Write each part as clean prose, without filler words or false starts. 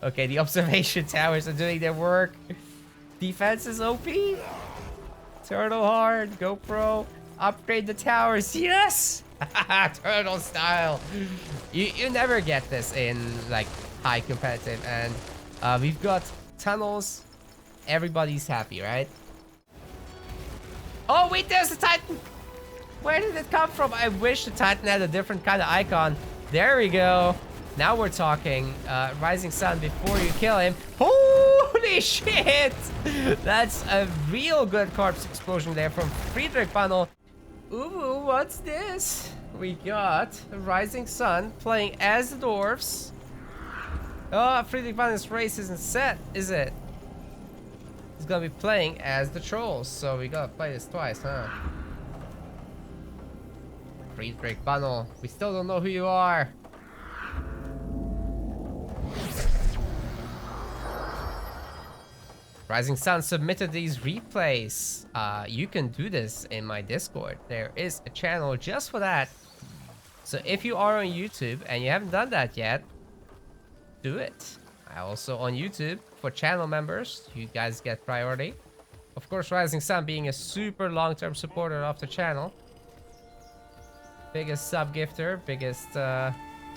Okay, the observation towers are doing their work. Defense is OP. Turtle hard. GoPro. Upgrade the towers. Yes! Turtle style. You never get this in like high competitive. And we've got tunnels. Everybody's happy, right? Oh, wait, there's the Titan. Where did it come from? I wish the Titan had a different kind of icon. There we go. Now we're talking. RisingSun before you kill him. Holy shit! That's a real good corpse explosion there from Friedrich Bundle. Ooh, what's this? We got RisingSun playing as the dwarves. Oh, Friedrich Bundle's race isn't set, is it? He's gonna be playing as the trolls, so we gotta play this twice, huh? Friedrich Bundle, we still don't know who you are. RisingSun submitted these replays. You can do this in my Discord. There is a channel just for that. So if you are on YouTube and you haven't done that yet, do it. I also on YouTube for channel members. You guys get priority. Of course, RisingSun being a super long-term supporter of the channel. Biggest sub gifter, biggest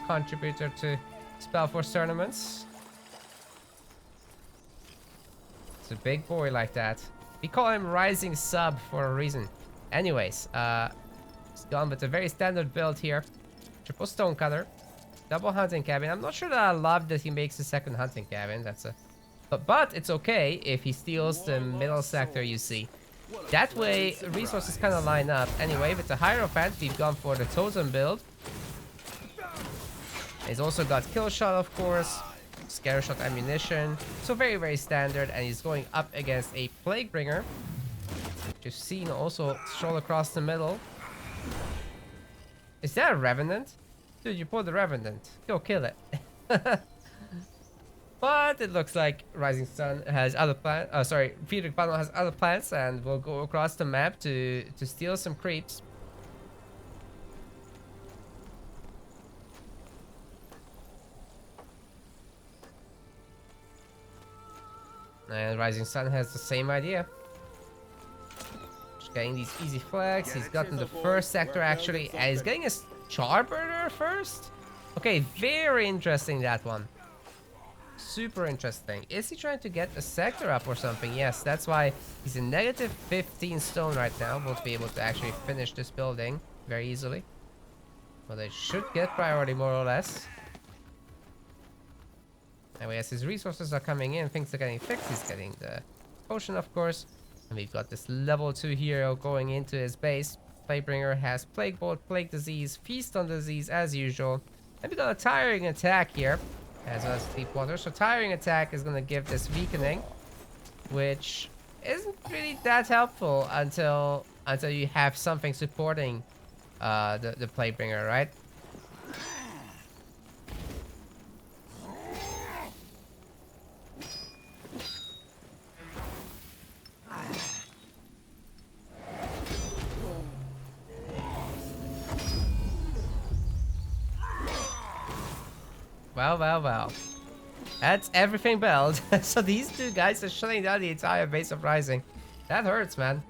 contributor to SpellForce tournaments. It's a big boy like that. We call him Rising Sub for a reason. Anyways, he's gone with a very standard build here. Triple stonecutter, double hunting cabin. I'm not sure that I love that he makes a second hunting cabin. That's a, but it's okay if he steals the middle sector. You see, that way resources kind of line up. Anyway, with the Hierophant, we've gone for the totem build. He's also got kill shot, of course. Scare shot ammunition, so very, very standard. And he's going up against a plague bringer. You've seen also stroll across the middle. Is that a revenant? Dude, you pulled the revenant. Go kill it. But it looks like RisingSun has other plans. Sorry, Friedrich Bundle has other plans, and we'll go across the map to steal some creeps. And RisingSun has the same idea. Just getting these easy flags. He's gotten the first sector actually, and he's getting a Charburner first? Okay, very interesting that one. Super interesting. Is he trying to get a sector up or something? Yes, that's why he's in negative 15 stone right now. Won't be able to actually finish this building very easily. Well, they should get priority more or less. Anyway, as his resources are coming in, things are getting fixed. He's getting the potion, of course. And we've got this level 2 hero going into his base. Plaguebringer has Plague Bolt, Plague Disease, Feast on Disease as usual. And we got a Tiring Attack here, as well as Deep Water. So Tiring Attack is going to give this weakening, which isn't really that helpful until you have something supporting the Plaguebringer, right? Well. That's everything built. So these two guys are shutting down the entire base of Rising. That hurts, man.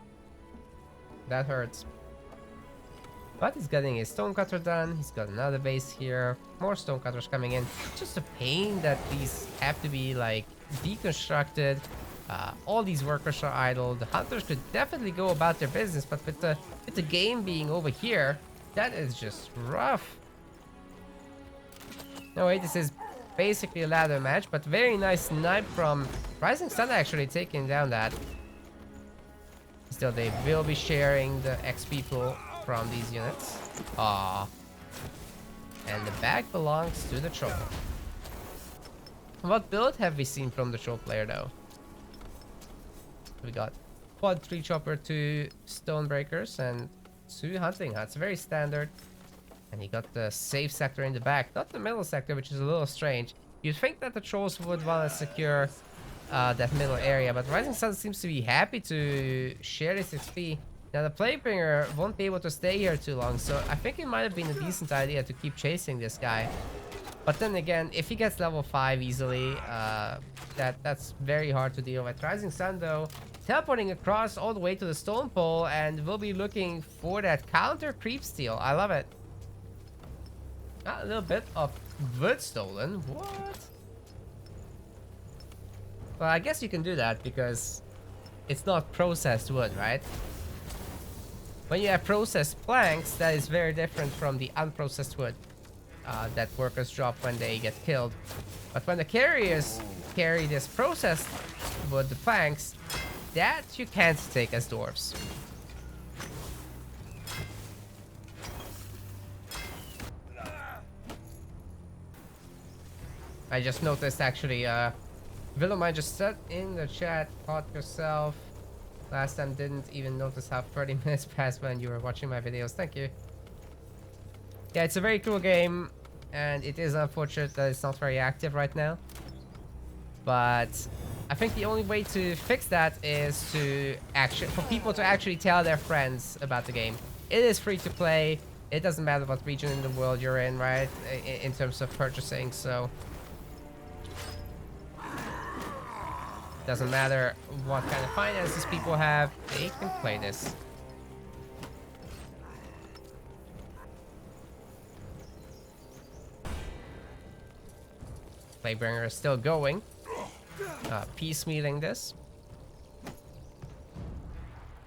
That hurts. But he's getting his stonecutter done. He's got another base here. More stonecutters coming in. Just a pain that these have to be like deconstructed. All these workers are idle. The hunters could definitely go about their business, but with the game being over here, that is just rough. No way, this is basically a ladder match, but very nice snipe from RisingSun actually taking down that. Still, they will be sharing the XP pool from these units. Aww. And the bag belongs to the troll. What build have we seen from the troll player though? We got quad 3 chopper, 2 stonebreakers, and 2 hunting huts. Very standard. And he got the safe sector in the back, not the middle sector, which is a little strange. You'd think that the trolls would want to secure that middle area, but RisingSun seems to be happy to share this XP. Now the Plaguebringer won't be able to stay here too long, so I think it might have been a decent idea to keep chasing this guy. But then again, if he gets level 5 easily, that's very hard to deal with. RisingSun though, teleporting across all the way to the stone pole, and we'll be looking for that counter creep steal. I love it. A little bit of wood stolen. What? Well, I guess you can do that because it's not processed wood, right? When you have processed planks, that is very different from the unprocessed wood that workers drop when they get killed. But when the carriers carry this processed wood, the planks, that you can't take as dwarves. I just noticed actually, Willem, just said in the chat, caught yourself. Last time didn't even notice how 30 minutes passed when you were watching my videos. Thank you. Yeah, it's a very cool game, and it is unfortunate that it's not very active right now. But I think the only way to fix that is for people to actually tell their friends about the game. It is free to play. It doesn't matter what region in the world you're in, right? In terms of purchasing, so doesn't matter what kind of finances people have, they can play this. Plaguebringer is still going. Piecemealing this.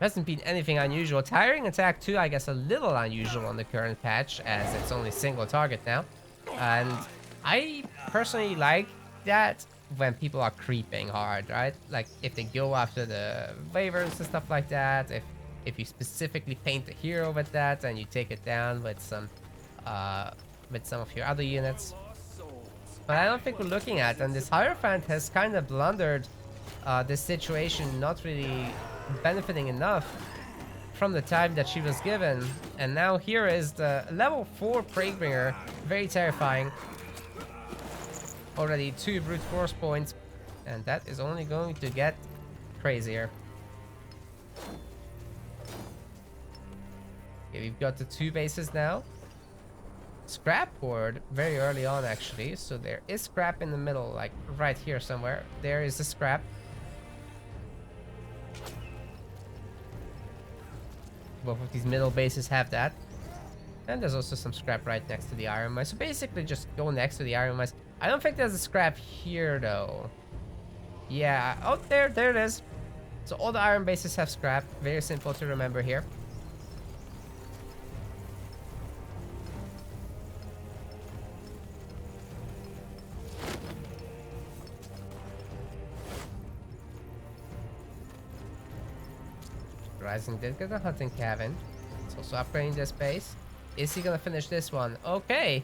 Hasn't been anything unusual. Tiring attack 2, I guess a little unusual on the current patch, as it's only single target now. And I personally like that when people are creeping hard, right? Like if they go after the waivers and stuff like that, if you specifically paint the hero with that and you take it down with some of your other units. But I don't think we're looking at, and this Hierophant has kind of blundered this situation, not really benefiting enough from the time that she was given. And now here is the level 4 Plaguebringer, very terrifying. Already 2 brute force points, and that is only going to get crazier. Okay, we've got the 2 bases now. Scrap board very early on actually, so there is scrap in the middle, like right here somewhere. There is the scrap. Both of these middle bases have that. And there's also some scrap right next to the iron mine. So basically just go next to the iron mine. I don't think there's a scrap here though. Yeah, oh there it is. So all the iron bases have scrap. Very simple to remember here. Rising did get a hunting cabin. It's also upgrading this base. Is he gonna finish this one? Okay.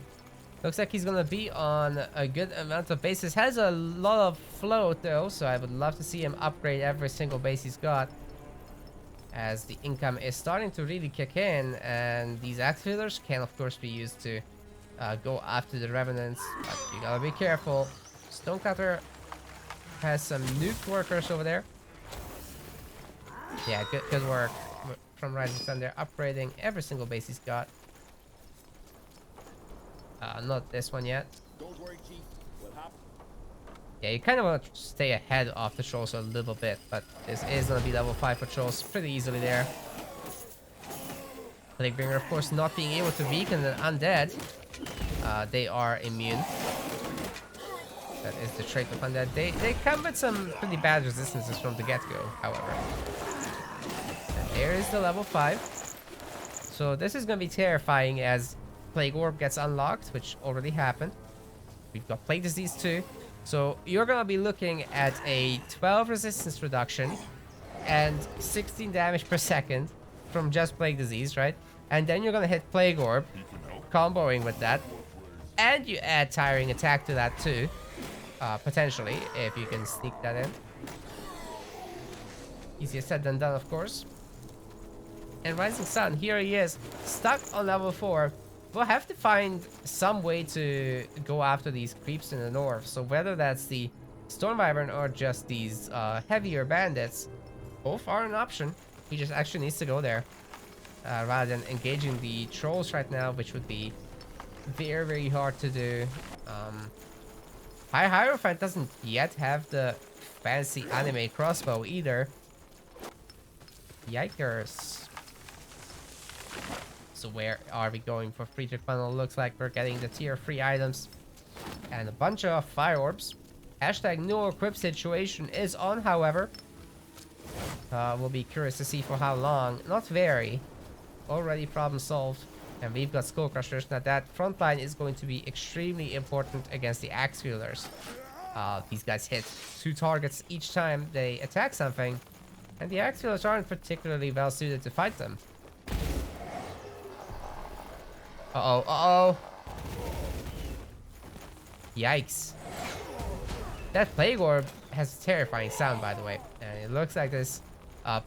Looks like he's gonna be on a good amount of bases. Has a lot of float though, so I would love to see him upgrade every single base he's got, as the income is starting to really kick in, and these activators can of course be used to go after the revenants, but you gotta be careful. Stonecutter has some nuke workers over there. Yeah, good work from RisingSun. They're upgrading every single base he's got. Not this one yet. Don't worry, Chief. What happened? Yeah, you kind of want to stay ahead of the trolls a little bit, but this is going to be level 5 patrols pretty easily there. Plaguebringer, of course, not being able to weaken the undead. They are immune. That is the trait of undead. They come with some pretty bad resistances from the get-go, however. And there is the level 5. So this is going to be terrifying as Plague Orb gets unlocked, which already happened. We've got Plague Disease too. So you're going to be looking at a 12 resistance reduction and 16 damage per second from just Plague Disease, right? And then you're going to hit Plague Orb, comboing with that. And you add Tiring Attack to that too. Potentially, if you can sneak that in. Easier said than done, of course. And RisingSun, here he is, stuck on level 4. We'll have to find some way to go after these creeps in the north. So whether that's the Storm Wyvern or just these heavier bandits, both are an option. He just actually needs to go there rather than engaging the trolls right now, which would be very, very hard to do. Hierophant doesn't yet have the fancy anime crossbow either. Yikers. So where are we going for Friedrich funnel? Looks like we're getting the tier 3 items and a bunch of fire orbs. Hashtag no equip situation is on, however. We'll be curious to see for how long. Not very. Already problem solved. And we've got Skull Crushers. Now that front line is going to be extremely important against the Axe Wielders. These guys hit 2 targets each time they attack something. And the Axe Wielders aren't particularly well suited to fight them. Uh-oh, uh-oh. Yikes. That Plague Orb has a terrifying sound, by the way. And it looks like this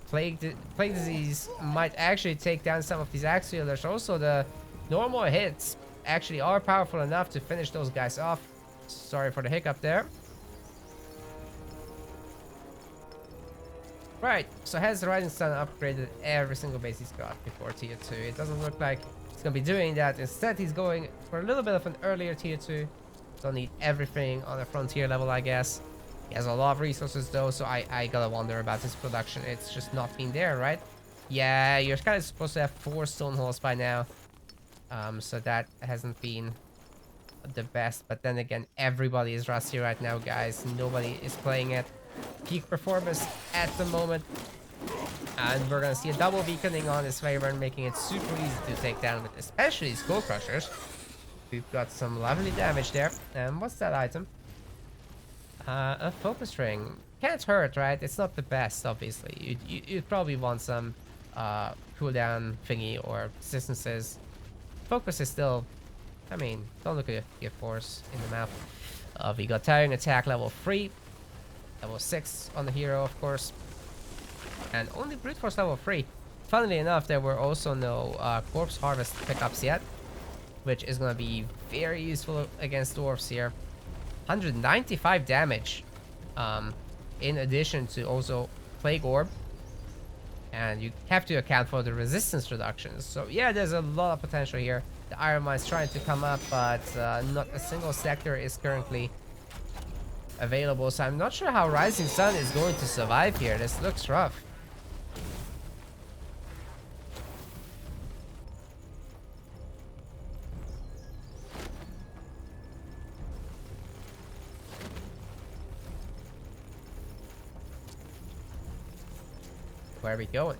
plague disease might actually take down some of these Axe Wielders. Also, the normal hits actually are powerful enough to finish those guys off. Sorry for the hiccup there. Right, so has the RisingSun upgraded every single base he's got before tier 2? It doesn't look like he's gonna be doing that. Instead, he's going for a little bit of an earlier tier 2. Don't need everything on the frontier level, I guess. He has a lot of resources though, so I gotta wonder about his production. It's just not been there, right? Yeah, you're kind of supposed to have 4 stone halls by now. So that hasn't been the best. But then again, everybody is rusty right now, guys. Nobody is playing it. Peak performance at the moment. And we're gonna see a double weakening on his favor and making it super easy to take down with especially Skull Crushers. We've got some lovely damage there. And what's that item? A focus ring. Can't hurt, right? It's not the best, obviously. You'd probably want some cooldown thingy or resistances. Focus is still... I mean, don't look at your force in the map. We got Towering Attack level 3. Level 6 on the hero, of course. And only Brute Force level 3. Funnily enough, there were also no Corpse Harvest pickups yet, which is going to be very useful against dwarves here. 195 damage, in addition to also Plague Orb. And you have to account for the resistance reductions. So yeah, there's a lot of potential here. The Iron Mine's trying to come up, but not a single sector is currently available. So I'm not sure how RisingSun is going to survive here. This looks rough. Where are we going?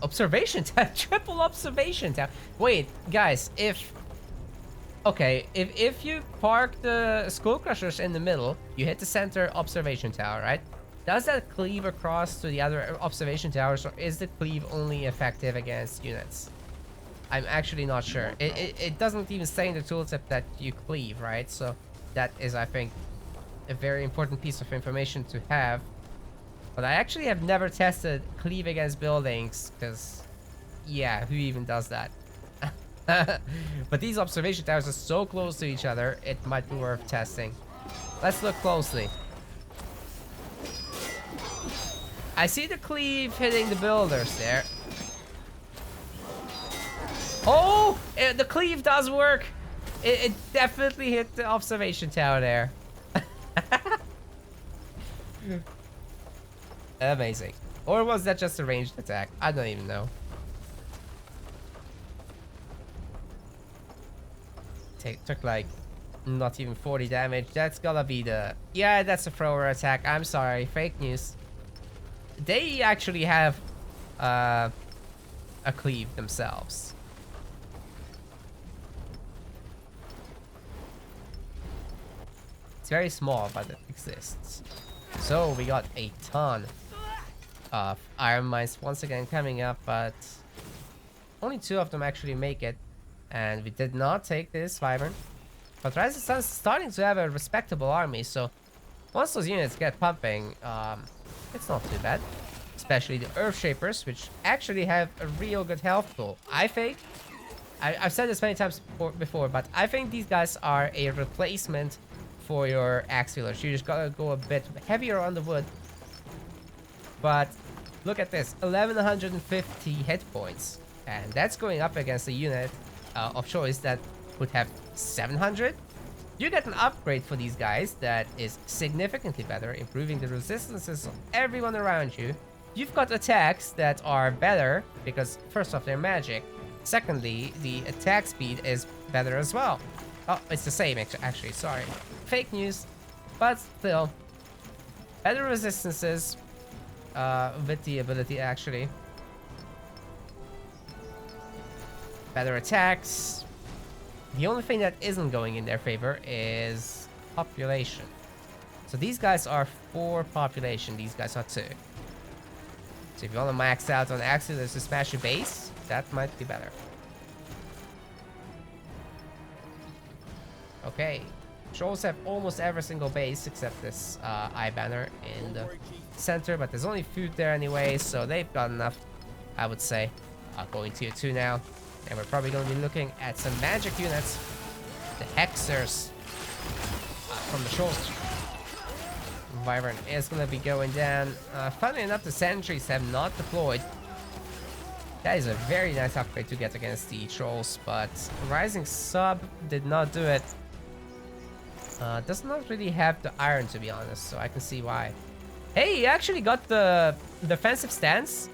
Observation tab. Triple observation tab. Wait, guys, if you park the Skull Crushers in the middle, you hit the center observation tower, right? Does that cleave across to the other observation towers, or is the cleave only effective against units? I'm actually not sure. It doesn't even say in the tooltip that you cleave, right? So that is, I think, a very important piece of information to have. But I actually have never tested cleave against buildings, because, yeah, who even does that? But these observation towers are so close to each other, it might be worth testing. Let's look closely. I see the cleave hitting the builders there. Oh! The cleave does work! It definitely hit the observation tower there. Amazing. Or was that just a ranged attack? I don't even know. Took like not even 40 damage. That's gotta be the... Yeah, that's a thrower attack. I'm sorry. Fake news. They actually have a cleave themselves. It's very small, but it exists. So we got a ton of Iron Mines once again coming up, but only 2 of them actually make it. And we did not take this Wyvern. But RisingSun is starting to have a respectable army, so once those units get pumping, it's not too bad. Especially the Earth Shapers, which actually have a real good health pool. I think, I've said this many times before, but I think these guys are a replacement for your Axe Wielders. You just gotta go a bit heavier on the wood. But look at this, 1150 hit points. And that's going up against a unit of choice that would have 700. You get an upgrade for these guys that is significantly better, improving the resistances of everyone around you. You've got attacks that are better because, first off, they're magic. Secondly, the attack speed is better as well. Oh, it's the same, actually, sorry. Fake news, but still. Better resistances with the ability, actually. Better attacks. The only thing that isn't going in their favor is population. So these guys are 4 population, these guys are 2. So if you want to max out on Axilers to smash your base, that might be better. Okay. Trolls have almost every single base except this eye banner in the center, but there's only food there anyway, so they've got enough, I would say. Going tier 2 now. And we're probably going to be looking at some magic units. The Hexers from the Trolls. Wyvern is going to be going down. Funnily enough, the sentries have not deployed. That is a very nice upgrade to get against the Trolls, but Rising Sub did not do it. Does not really have the iron, to be honest, so I can see why. Hey, he actually got the defensive stance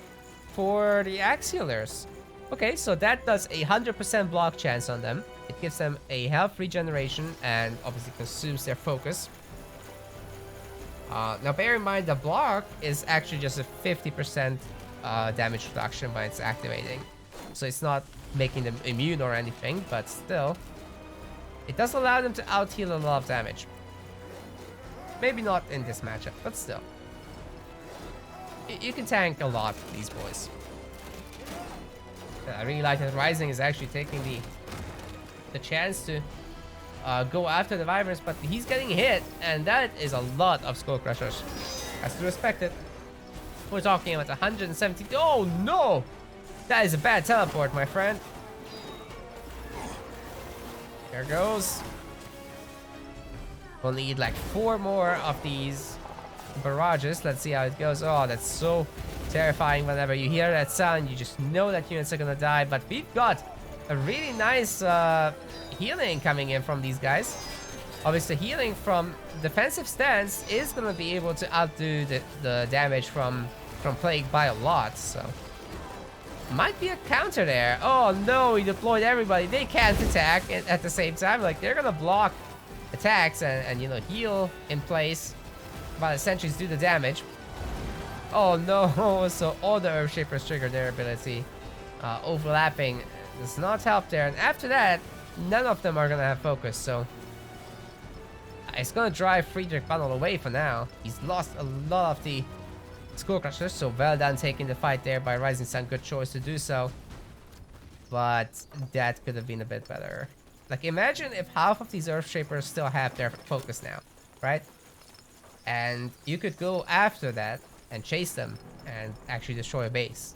for the Axialers. Okay, so that does a 100% block chance on them. It gives them a health regeneration and obviously consumes their focus. Now bear in mind the block is actually just a 50% damage reduction when it's activating. So it's not making them immune or anything, but still. It does allow them to out-heal a lot of damage. Maybe not in this matchup, but still. You can tank a lot with these boys. I really like that Rising is actually taking the chance to go after the Wyverns, but he's getting hit, and that is a lot of Skull Crushers. Has to respect it. We're talking about 170. Oh no! That is a bad teleport, my friend. There goes. We'll need like 4 more of these barrages. Let's see how it goes. Oh, that's so terrifying. Whenever you hear that sound, you just know that units are gonna die. But we've got a really nice healing coming in from these guys. Obviously, healing from defensive stance is gonna be able to outdo the damage from Plague by a lot. So might be a counter there. Oh no, he deployed everybody. They can't attack at the same time. Like, they're gonna block attacks and you know, heal in place while the sentries do the damage. Oh no, so all the Earthshapers trigger their ability. Overlapping does not help there. And after that, none of them are gonna have focus, so it's gonna drive Friedrich Funnel away for now. He's lost a lot of the Skull Crushers, so well done taking the fight there by RisingSun. Good choice to do so. But that could have been a bit better. Like, imagine if half of these Earthshapers still have their focus now, right? And you could go after that and chase them and actually destroy a base.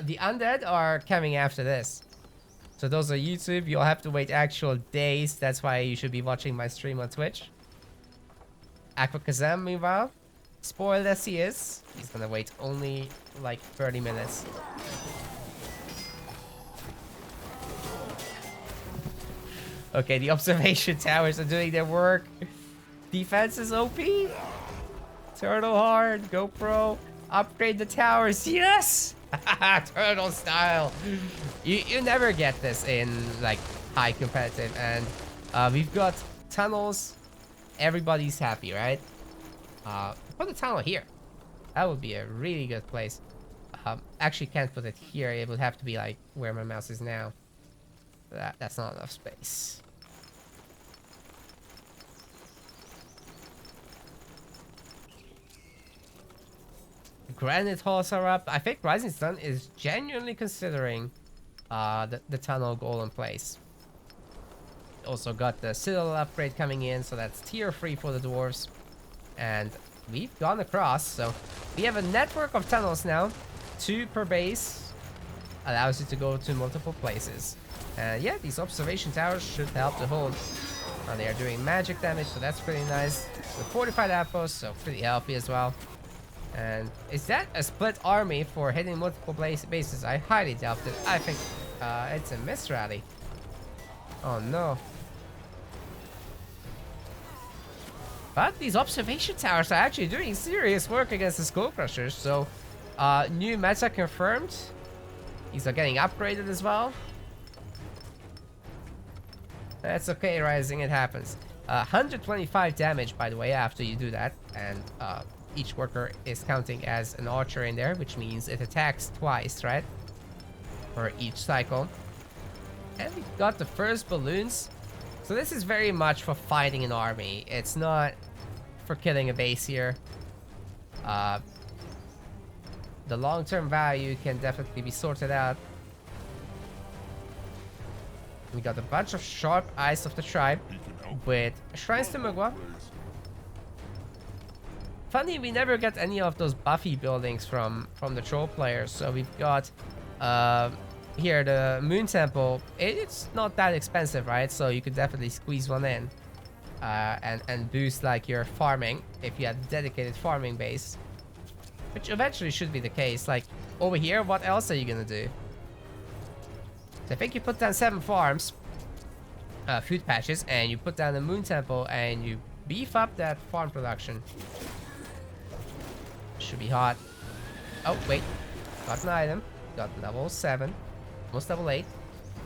The undead are coming after this. So those are YouTube. You'll have to wait actual days. That's why you should be watching my stream on Twitch. Aquakazam, meanwhile, spoiled as he is, he's gonna wait only like 30 minutes. Okay, the observation towers are doing their work. Defense is OP. Turtle hard, GoPro, upgrade the towers. Yes! Turtle style. You never get this in like high competitive, and we've got tunnels. Everybody's happy, right? Put a tunnel here. That would be a really good place. Actually can't put it here. It would have to be like where my mouse is now. That's not enough space. Granite halls are up. I think RisingSun is genuinely considering the tunnel goal in place. Also got the Citadel upgrade coming in, so that's tier 3 for the dwarves. And we've gone across, so we have a network of tunnels now. 2 per base. Allows you to go to multiple places. And yeah, these observation towers should help to hold They are doing magic damage, so that's pretty nice. The fortified outpost, so pretty healthy as well. And is that a split army for hitting multiple bases? I highly doubt it. I think it's a miss rally. Oh no. But these observation towers are actually doing serious work against the Skull Crushers. So, new meta confirmed. These are getting upgraded as well. That's okay, Rising, it happens. 125 damage, by the way, after you do that. And each worker is counting as an archer in there, which means it attacks twice, right? For each cycle. And we got the first balloons. So this is very much for fighting an army. It's not for killing a base here. The long-term value can definitely be sorted out. We got a bunch of sharp eyes of the tribe with shrines to Mugwa. Funny, we never get any of those Buffy buildings from the troll players. So we've got here the Moon Temple. It's not that expensive, right? So you could definitely squeeze one in and boost like your farming if you had a dedicated farming base, which eventually should be the case. Like over here, what else are you gonna do? So I think you put down 7 farms, food patches, and you put down the Moon Temple and you beef up that farm production. Should be hot. Oh, wait. Got an item. Got level 7. Almost level 8.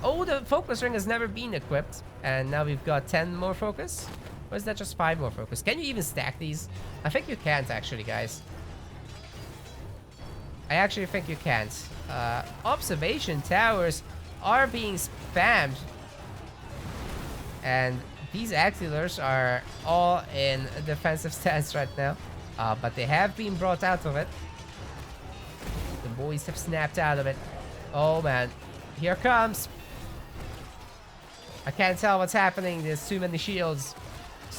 Oh, the focus ring has never been equipped. And now we've got 10 more focus. Or is that just 5 more focus? Can you even stack these? I think you can't, actually, guys. I actually think you can't. Observation towers are being spammed. And these Axilers are all in a defensive stance right now. But they have been brought out of it. The boys have snapped out of it. Oh man, here comes. I can't tell what's happening. There's too many shields.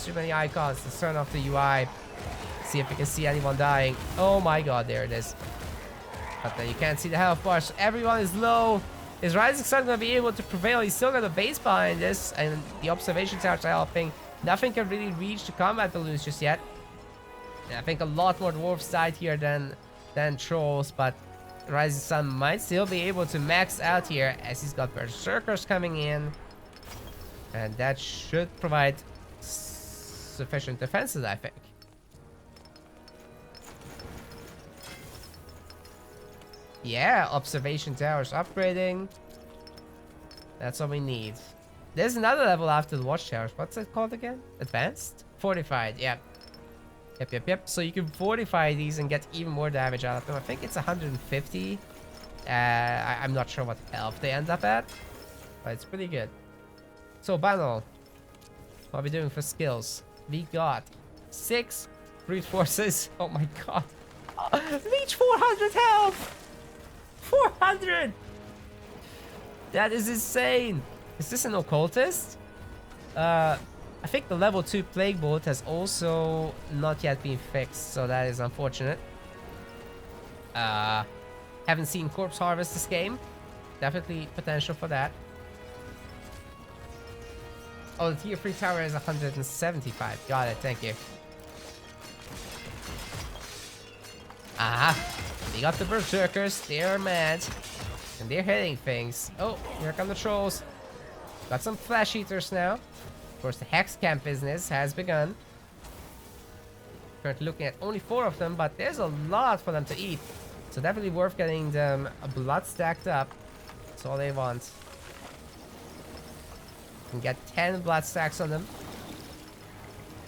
Too many icons. Let's turn off the UI. See if we can see anyone dying. Oh my god, there it is. But then you can't see the health bar, so everyone is low. Is RisingSun gonna be able to prevail? He's still got a base behind this, and the observation towers are helping. Nothing can really reach the combat balloons just yet. And I think a lot more dwarves died here than trolls, but RisingSun might still be able to max out here as he's got berserkers coming in, and that should provide sufficient defenses, I think. Yeah, observation towers upgrading. That's what we need. There's another level after the watchtowers. What's it called again? Advanced? Fortified, yeah. Yep. So you can fortify these and get even more damage out of them. I think it's 150. I'm not sure what health they end up at, but it's pretty good. So, Banal, what are we doing for skills? We got 6 brute forces. Oh my god. Reach 400 health! 400! That is insane. Is this an occultist? I think the level 2 plague bolt has also not yet been fixed, so that is unfortunate. Haven't seen corpse harvest this game. Definitely potential for that. Oh, the tier 3 tower is 175. Got it, thank you. Aha! We got the berserkers. They're mad. And they're hitting things. Oh, here come the trolls. Got some flesh eaters now. Of course, the hex camp business has begun. Currently looking at only 4 of them, but there's a lot for them to eat. So definitely worth getting them a blood stacked up. That's all they want. You can get 10 blood stacks on them,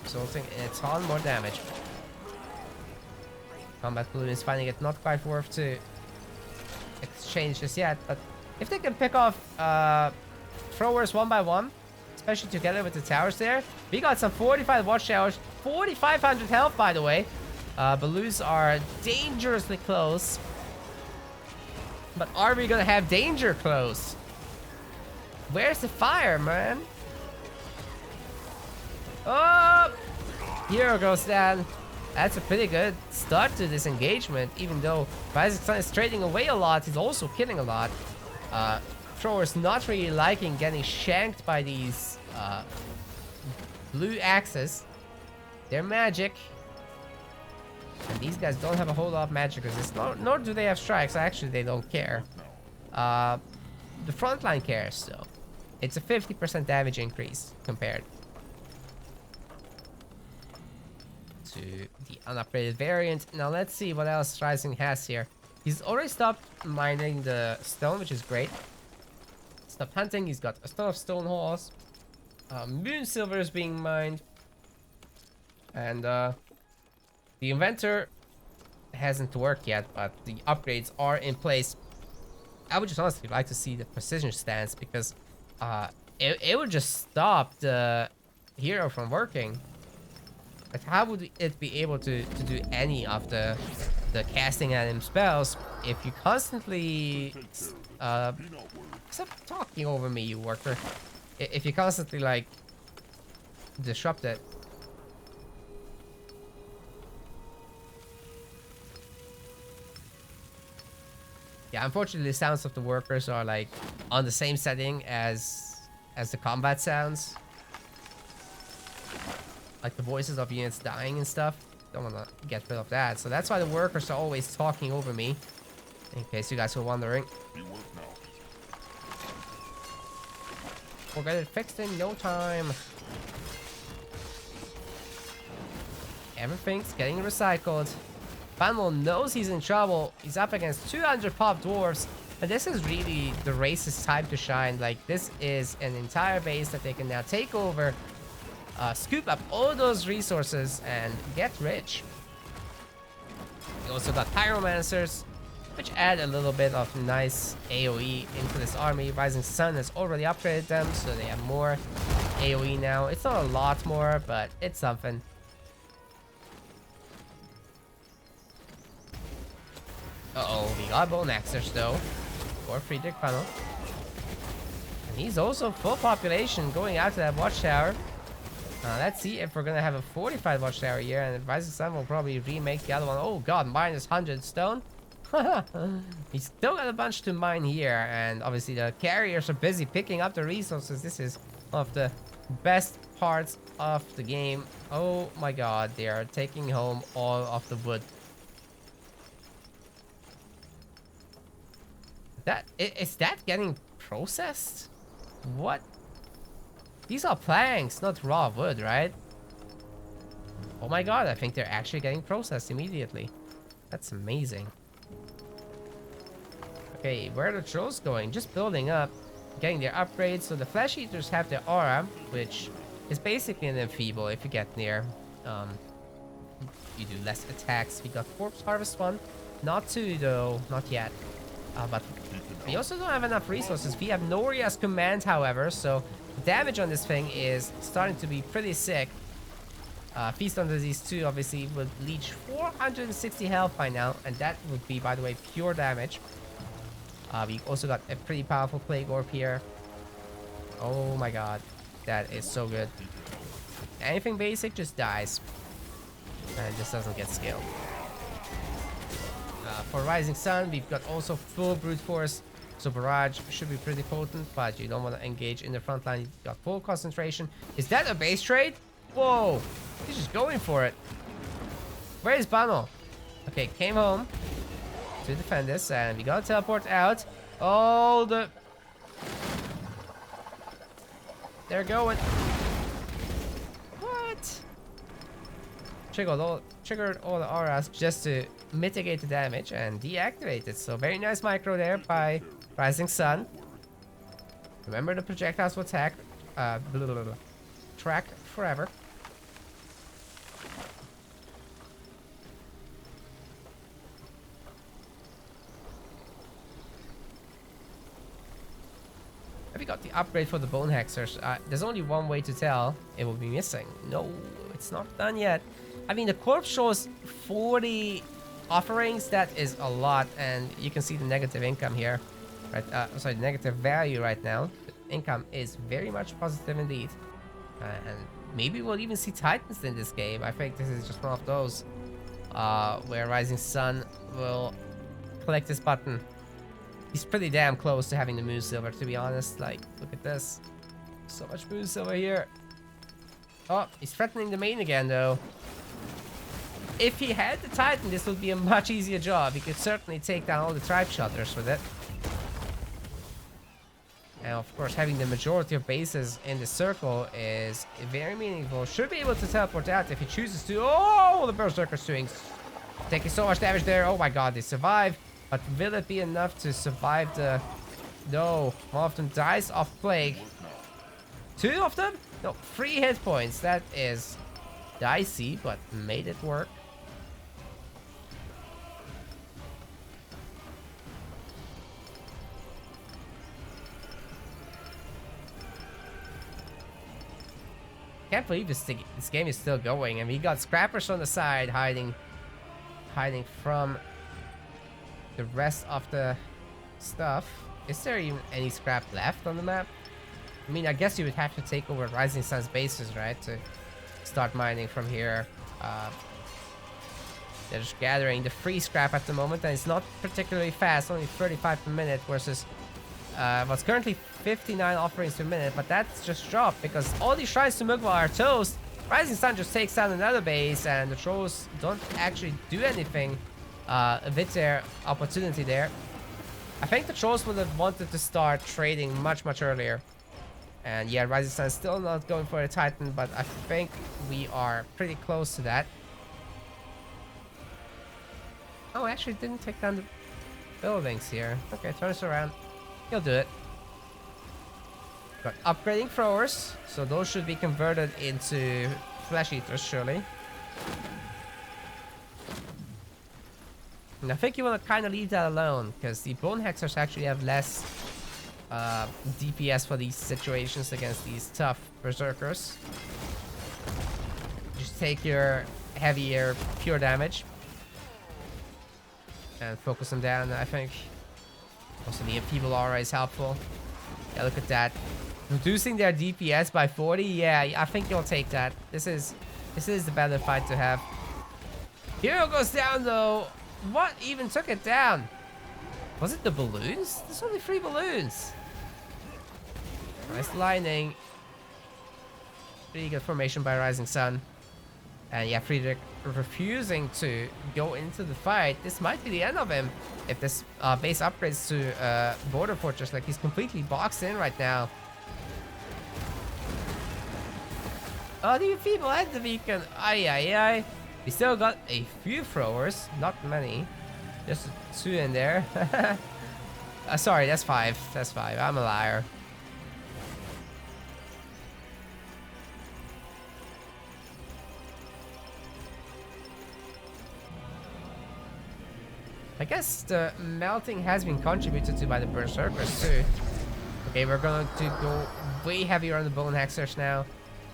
resulting in a ton more damage. Combat balloon is finding it not quite worth to exchange just yet, but if they can pick off throwers one by one, especially together with the towers there. We got some 45 watchtowers, 4,500 health, by the way. Balloons are dangerously close. But are we gonna have danger close? Where's the fire, man? Oh! Here goes Dan. That's a pretty good start to this engagement, even though RisingSun is trading away a lot, he's also killing a lot. Throwers not really liking getting shanked by these blue axes. They're magic. And these guys don't have a whole lot of magic resist, nor do they have strikes. Actually, they don't care. The front line cares, though. It's a 50% damage increase compared to the unupgraded variant. Now let's see what else Rising has here. He's already stopped mining the stone, which is great. Stopped hunting. He's got a ton of stone halls. Moon silver is being mined. And the inventor hasn't worked yet, but the upgrades are in place. I would just honestly like to see the precision stance, because it would just stop the hero from working. But how would it be able to do any of the casting at him spells if you constantly stop talking over me, you worker. If you constantly like disrupt it. Yeah, unfortunately the sounds of the workers are like on the same setting as the combat sounds. Like the voices of units dying and stuff. Don't want to get rid of that. So that's why the workers are always talking over me. In case you guys were wondering. We'll get it fixed in no time. Everything's getting recycled. Banwell knows he's in trouble. He's up against 200 pop dwarves. And this is really the race's time to shine. Like, this is an entire base that they can now take over. Scoop up all those resources and get rich. We also got pyromancers, which add a little bit of nice AoE into this army. RisingSun has already upgraded them, so they have more AoE now. It's not a lot more, but it's something. Uh-oh, we got bone axers though, for Friedrich Funnel. And he's also full population going out to that watchtower. Let's see if we're gonna have a fortified watchtower here, and RisingSun will probably remake the other one. Oh god, minus 100 stone. He's still got a bunch to mine here, and obviously the carriers are busy picking up the resources. This is one of the best parts of the game. Oh my god, they are taking home all of the wood. Is that getting processed? What? These are planks, not raw wood, right? Oh my god, I think they're actually getting processed immediately. That's amazing. Okay, where are the trolls going? Just building up, getting their upgrades. So the flesh eaters have their aura, which is basically an enfeeble if you get near. You do less attacks. We got corpse harvest 1. Not 2 though, not yet. But we also don't have enough resources. We have Noria's command, however, so the damage on this thing is starting to be pretty sick. Feast on Disease 2 obviously would leech 460 health by now, and that would be, by the way, pure damage. We also got a pretty powerful Plague Orb here. Oh my god, that is so good. Anything basic just dies, and just doesn't get scaled. For RisingSun, we've got also full brute force, so barrage should be pretty potent, but you don't want to engage in the front line. You've got full concentration. Is that a base trade? Whoa, he's just going for it. Where is Bano? Okay, came home to defend this, and we gotta teleport out. Oh, they're going. What? Triggered all the auras just to mitigate the damage and deactivate it. So very nice micro there by RisingSun. Remember, the projectiles will track forever. We got the upgrade for the bone hexers. There's only one way to tell it will be missing. No, it's not done yet. I mean, the corpse shows 40 offerings. That is a lot, and you can see the negative income here, right? Sorry, negative value right now. The income is very much positive indeed, and maybe we'll even see Titans in this game. I think this is just one of those where RisingSun will collect this button. He's pretty damn close to having the moon silver, to be honest. Like, look at this, so much moon silver here. Oh, he's threatening the main again, though. If he had the Titan, this would be a much easier job. He could certainly take down all the Tribe Shutters with it. And of course, having the majority of bases in the circle is very meaningful. Should be able to teleport out if he chooses to. Oh, the Berserker's taking so much damage there. Oh my god, they survive. But will it be enough to survive the... No, one of them dies of plague. 2 of them? No, 3 hit points. That is dicey, but made it work. Can't believe this game is still going. And we got scrappers on the side hiding from the rest of the stuff. Is there even any scrap left on the map? I mean, I guess you would have to take over RisingSun's bases, right? To start mining from here. They're just gathering the free scrap at the moment, and it's not particularly fast. Only 35 per minute versus what's currently 59 offerings per minute. But that's just dropped because all these shrines to Mugwa are toast. RisingSun just takes down another base, and the trolls don't actually do anything with their opportunity there. I think the trolls would have wanted to start trading much earlier. And yeah, RisingSun is still not going for a Titan, but I think we are pretty close to that. Oh, actually didn't take down the buildings here. Okay, turn us around. He'll do it. But upgrading throwers, so those should be converted into flesh eaters, surely. And I think you want to kind of leave that alone, because the bone hexers actually have less DPS for these situations against these tough berserkers. Just take your heavier pure damage and focus them down, I think. Also, the enfeeble aura is helpful. Yeah, look at that. Reducing their DPS by 40. Yeah, I think you'll take that. This is the better fight to have. Hero goes down though. What even took it down? Was it the balloons? There's only 3 balloons. Nice lining. Pretty good formation by RisingSun. And yeah, Friedrich refusing to go into the fight. This might be the end of him if this base upgrades to Border Fortress. Like, he's completely boxed in right now. Oh, the enfeeble and the beacon. Ay. We still got a few throwers, not many. Just 2 in there. Sorry, that's 5. That's 5. I'm a liar. I guess the melting has been contributed to by the berserkers too. Okay, we're going to go way heavier on the bone hexers now.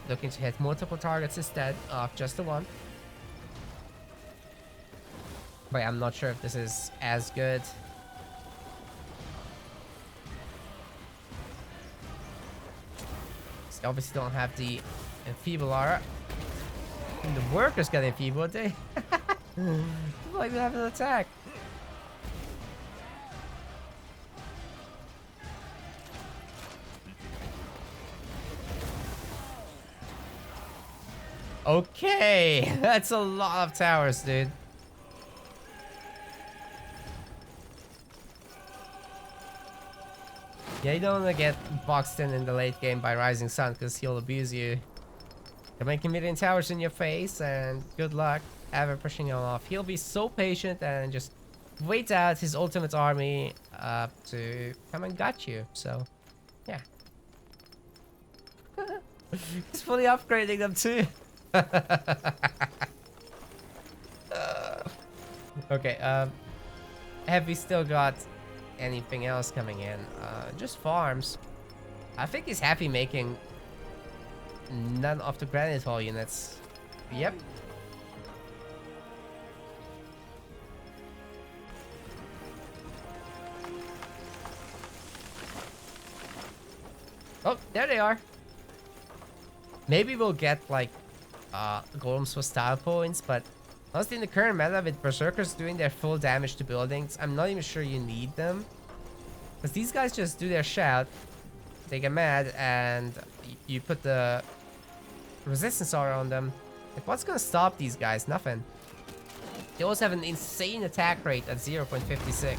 Looking to hit multiple targets instead of just the one. But I'm not sure if this is as good. So obviously don't have the enfeeble aura. And the workers get enfeebled, they like they have an attack. Okay, that's a lot of towers, dude. Yeah, you don't want to get boxed in the late game by RisingSun because he'll abuse you. He'll make a million towers in your face, and good luck ever pushing him off. He'll be so patient and just wait out his ultimate army to come and gut you. So, yeah. He's fully upgrading them too. Okay, have we still got anything else coming in? Just farms. I think he's happy making none of the granite hall units. Yep. Oh, there they are. Maybe we'll get like golems for style points, but honestly in the current meta with berserkers doing their full damage to buildings, I'm not even sure you need them. Because these guys just do their shout, they get mad, and you put the resistance aura on them. Like, what's gonna stop these guys? Nothing. They also have an insane attack rate at 0.56.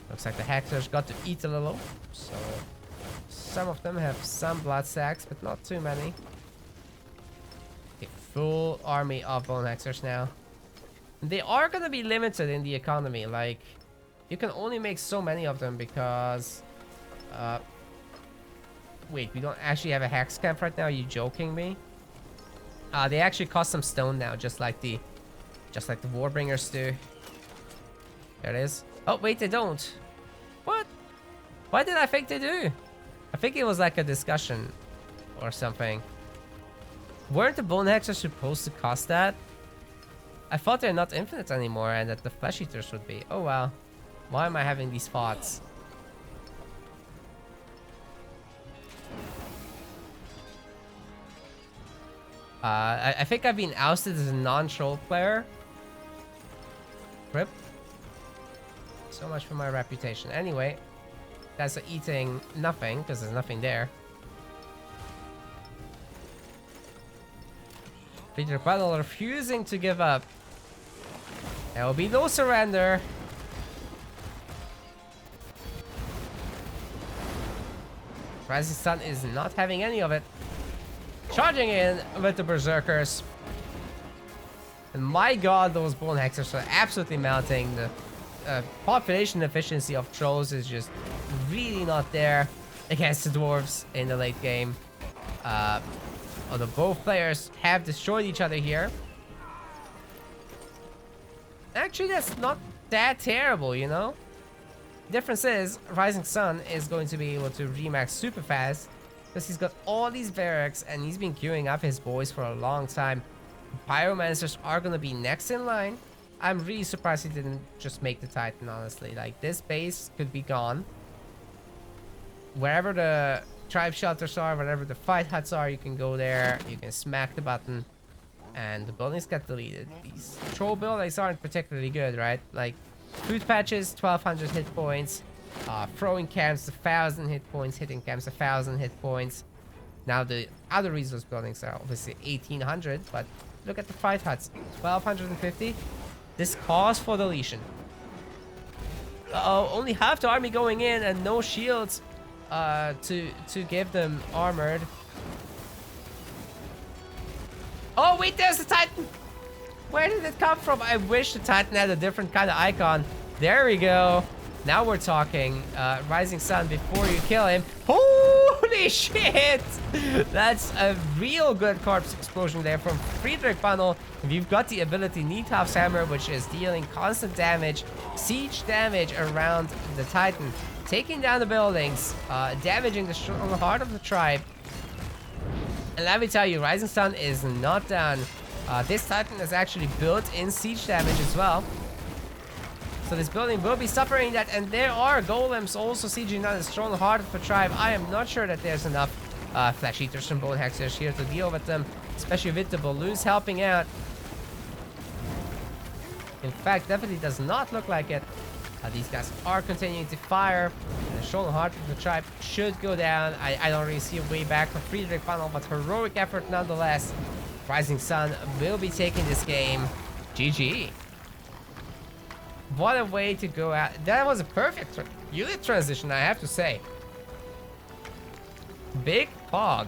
Looks like the Hexers got to eat a little, so some of them have some blood sacks, but not too many. A full army of Bone Hexers now. They are gonna be limited in the economy, like, you can only make so many of them because... wait, we don't actually have a Hex camp right now, are you joking me? They actually cost some stone now, just like the Warbringers do. There it is. Oh, wait, they don't. What? Why did I think they do? I think it was like a discussion or something. Weren't the Bone Hexers supposed to cost that? I thought they're not infinite anymore and that the Flesh Eaters would be. Oh well. Why am I having these thoughts? I think I've been ousted as a non-troll player. Rip. So much for my reputation. Anyway, guys are eating nothing because there's nothing there. Peter Puddle refusing to give up. There will be no surrender. RisingSun is not having any of it. Charging in with the Berserkers. And my god, those Bone Hexers are absolutely melting. The population efficiency of trolls is just really not there against the dwarves in the late game. Although both players have destroyed each other here. Actually, that's not that terrible, you know? Difference is, RisingSun is going to be able to remax super fast because he's got all these barracks and he's been queuing up his boys for a long time. Pyromancers are going to be next in line. I'm really surprised he didn't just make the Titan, honestly. Like, this base could be gone. Wherever the tribe shelters are, wherever the fight huts are, you can go there, you can smack the button, and the buildings get deleted. These troll buildings aren't particularly good, right? Like, food patches, 1200 hit points. Throwing camps, 1000 hit points. Hitting camps, 1000 hit points. Now, the other resource buildings are obviously 1800, but look at the fight huts, 1250. This calls for deletion. Uh-oh, only half the army going in and no shields to give them armored. Oh, wait, there's the Titan! Where did it come from? I wish the Titan had a different kind of icon. There we go. Now we're talking. RisingSun, before you kill him. Holy shit! That's a real good corpse explosion there from Friedrich Funnel. If you've got the ability Nithaf's Hammer, which is dealing constant damage, siege damage around the Titan, taking down the buildings, damaging the strong heart of the tribe. And let me tell you, RisingSun is not done. This Titan is actually built in siege damage as well. So this building will be suffering that, and there are golems also sieging down the strong heart of the tribe. I am not sure that there's enough Flesh Eaters and Bone Hexers here to deal with them, especially with the balloons helping out. In fact, definitely does not look like it. These guys are continuing to fire. The strong heart of the tribe should go down. I don't really see a way back for Friedrich Funnel, but heroic effort nonetheless. RisingSun will be taking this game. GG. What a way to go out. That was a perfect unit transition, I have to say. Big Pog.